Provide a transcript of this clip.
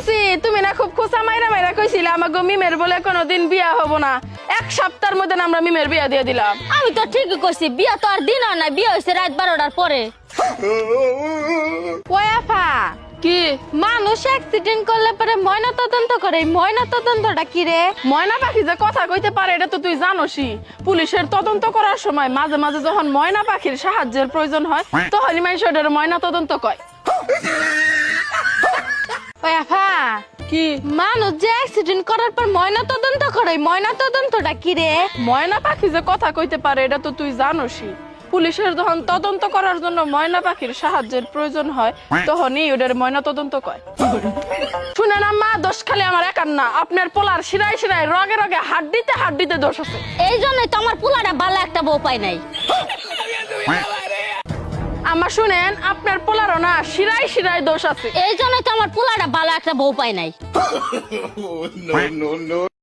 চাচি তুমি না খুব খোঁচা মাইরা মাইরা কইছিলে আমাকে মিমের বলে কোনোদিন বিয়া হবো না, এক সপ্তাহের মধ্যে না আমরা মিমের বিয়া দিয়ে দিলাম। আমি তো ঠিকই কইছি, বিয়া তো আর দিন হয় না, বিয়া হয়েছে রাত 12টার পরে। ওই আফা, কি মানুষ অ্যাক্সিডেন্ট করলে পরে ময়না তদন্ত করে, ময়না তদন্তটা কি রে? ময়না পাখি যে কথা কইতে পারে এটা তো তুই জানোসই। পুলিশের তদন্ত করার সময় মাঝে মাঝে যখন ময়না পাখির সাহায্যের প্রয়োজন হয় তখনই মানুষ ওটার ময়না তদন্ত কয়। ওই আফা, কি মানুষ যে অ্যাক্সিডেন্ট করার পর ময়না তদন্ত করে, ময়না তদন্তটা কি রে? ময়না পাখি যে কথা কইতে পারে এটা তো তুই জানোসই। পুলিশের যখন তদন্ত করার জন্য ময়না পাখির সাহায্যের প্রয়োজন হয় তখনই ওদের ময়না তদন্ত কয়। শুনে না মা, দোষ খালি আমার একার না, আপনার পোলার শিরায় শিরায় রগে রগে হাড্ডিতে দোষ আছে। এই জন্যই তো আমার পোলাটা ভালো একটা বউ পাই নাই। আমার শুনেন, আপনার পোলারও না শিরায় শিরায় দোষ আছে। এই জন্যই তো আমার পোলাটা ভালো একটা বউ পাই নাই। No, no, no.